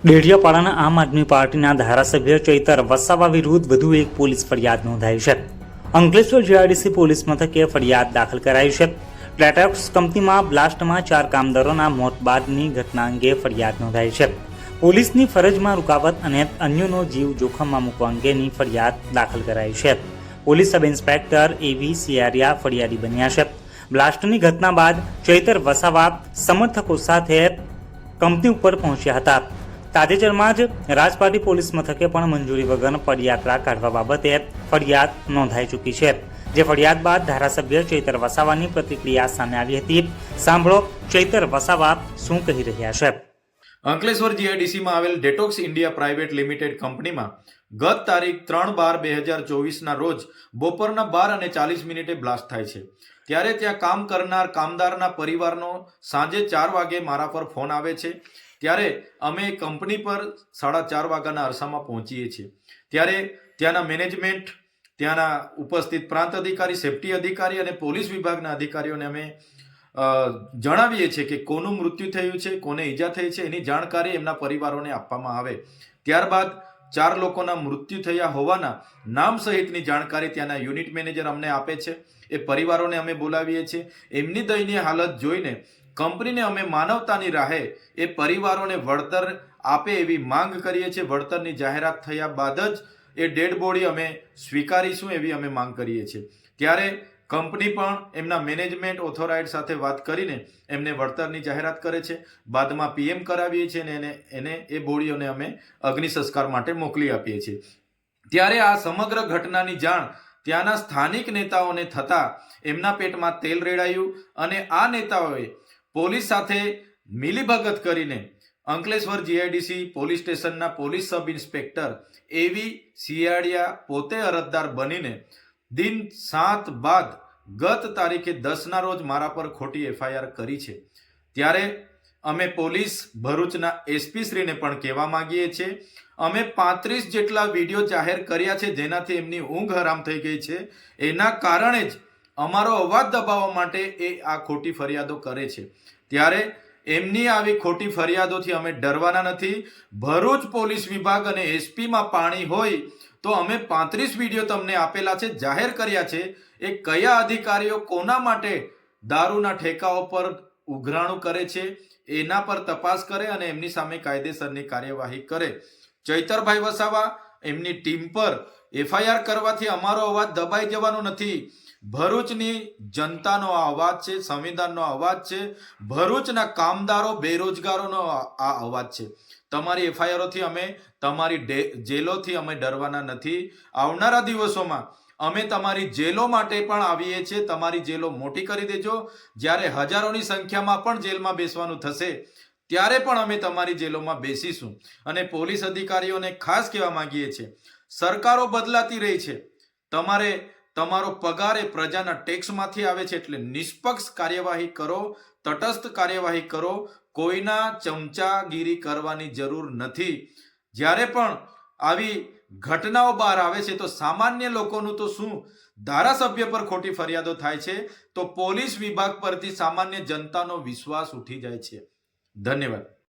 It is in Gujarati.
ડેડિયાપાડાના આમ આદમી પાર્ટીના ધારાસભ્ય ચૈતર વસાવા વિરુદ્ધ વધુ એક પોલીસ ફરિયાદ નોંધાઈ છે. અંકલેશ્વર જીઆઈડીસી પોલીસ મથકે ફરિયાદ દાખલ કરાઈ છે. પ્લેટેક્સ કંપનીમાં બ્લાસ્ટમાં 4 કામદારોના મોત બાદની ઘટના અંગે ફરિયાદ નોંધાઈ છે. પોલીસની ફરજમાં રૂકાવટ અને અન્યનો જીવ જોખમમાં મૂકવા અંગેની ફરિયાદ દાખલ કરાઈ છે. પોલીસ સબ ઇન્સ્પેક્ટર એવી સિયારિયા ફરિયાદી બન્યા છે. બ્લાસ્ટની ઘટના બાદ ચૈતર વસાવા સમર્થકો સાથે કંપની ઉપર પહોંચ્યા હતા. તાજેતરમાં જ રાજપાટી પોલીસ મથકે પણ મંજૂરી વગર પદયાત્રા કાઢવા બાબતે ફરિયાદ નોંધાઈ ચૂકી છે. જે ફરિયાદ બાદ ધારાસભ્ય ચૈતર વસાવાની પ્રતિક્રિયા સામે આવી હતી. સાંભળો ચૈતર વસાવા શું કહી રહ્યા છે. અંકલેશ્વર જીઆઈડીસીમાં આવેલ ડેટોક્સ ઇન્ડિયા પ્રાઇવેટ લિમિટેડ કંપનીમાં ગત તારીખ 3/12/2024ના રોજ બપોરના 12:40 બ્લાસ્ટ થાય છે. ત્યારે ત્યાં કામ કરનાર કામદારના પરિવારનો સાંજે 4 વાગે મારા પર ફોન આવે છે. ત્યારે અમે કંપની પર 4:30 વાગ્યાના અરસામાં પહોંચીએ છીએ. ત્યારે ત્યાંના મેનેજમેન્ટ, ત્યાંના ઉપસ્થિત પ્રાંત અધિકારી, સેફટી અધિકારી અને પોલીસ વિભાગના અધિકારીઓને અમે જણાવીએ છીએ કે કોનું મૃત્યુ થયું છે, કોને ઈજા થઈ છે, એની જાણકારી એમના પરિવારોને આપવામાં આવે. ત્યારબાદ 4 લોકોના મૃત્યુ થયા હોવાના નામ સહિતની જાણકારી ત્યાંના યુનિટ મેનેજર અમને આપે છે. એ પરિવારોને અમે બોલાવીએ છીએ. એમની દયનીય હાલત જોઈને કંપનીને અમે માનવતાની રાહે એ પરિવારોને વળતર આપે એવી માંગ કરીએ છીએ. વળતરની જાહેરાત થયા બાદ જ એ ડેડ બોડી અમે સ્વીકારીશું એવી અમે માંગ કરીએ છીએ. ત્યારે કંપની પણ એમના મેનેજમેન્ટ ઓથોરાઇઝ સાથે વાત કરીને એમને વળતરની જાહેરાત કરે છે. બાદમાં પીએમ કરાવીએ છીએ અને એને એ બોડીઓને અમે અગ્નિ સંસ્કાર માટે મોકલી આપીએ છીએ. ત્યારે આ સમગ્ર ઘટનાની જાણ ત્યાંના સ્થાનિક નેતાઓને થતાં એમના પેટમાં તેલ રેડાયું અને આ નેતાઓએ પોલીસ સાથે મિલીભગત કરીને અંકલેશ્વર જીઆઈડીસી પોલીસ સ્ટેશનના પોલીસ સબ ઇન્સ્પેક્ટર એવી સિયાડિયા પોતે અરજદાર બનીને દિન 7 બાદ ગત તારીખે 10ના રોજ મારા પર ખોટી એફઆઈઆર કરી છે. ત્યારે અમે પોલીસ ભરૂચના એસપી શ્રીને પણ કહેવા માંગીએ છીએ, અમે 35 જેટલા વિડીયો જાહેર કર્યા છે જેનાથી એમની ઊંઘ હરામ થઈ ગઈ છે. એના કારણે જ અમારો અવાજ દબાવવા માટે એ આ ખોટી ફરિયાદો કરે છે. ત્યારે એમની આવી ખોટી ફરિયાદોથી અમે ડરવાના નથી. ભરૂચ પોલીસ વિભાગ અને એસપીમાં પાણી હોય તો અમે 35 વિડીયો તમને આપેલા છે, જાહેર કર્યા છે. એ કયા અધિકારીઓ કોના માટે દારૂના ઠેકાઓ પર ઉઘરાણું કરે છે એના પર તપાસ કરે અને એમની સામે કાયદેસરની કાર્યવાહી કરે. ચૈતરભાઈ વસાવા એમની ટીમ પર એફઆઈઆર કરવાથી અમારો અવાજ દબાઈ જવાનો નથી. ભરૂચની જનતાનો આ અવાજ છે, સંવિધાનનો અવાજ છે, ભરૂચના કામદારો બેરોજગારોનો આ અવાજ છે. તમારી એફઆઈઆરોથી અમે, તમારી જેલોથી અમે ડરવાના નથી. આવનારા દિવસોમાં અમે તમારી જેલો માટે પણ આવીએ છીએ. તમારી જેલો મોટી કરી દેજો. જ્યારે હજારોની સંખ્યામાં પણ જેલમાં બેસવાનું થશે ત્યારે પણ અમે તમારી જેલોમાં બેસીશું. અને પોલીસ અધિકારીઓને ખાસ કહેવા માંગીએ છીએ, સરકારો બદલાતી રહી છે. તમારો પગાર એ પ્રજાના ટેક્સમાંથી આવે છે, એટલે નિષ્પક્ષ કાર્યવાહી કરો, તટસ્થ કાર્યવાહી કરો. કોઈના ચમચાગીરી કરવાની જરૂર નથી. જ્યારે પણ આવી ઘટનાઓ બહાર આવે છે તો સામાન્ય લોકોનું તો શું, ધારાસભ્ય પર ખોટી ફરિયાદો થાય છે તો પોલીસ વિભાગ પરથી સામાન્ય જનતાનો વિશ્વાસ ઉઠી જાય છે. ધન્યવાદ.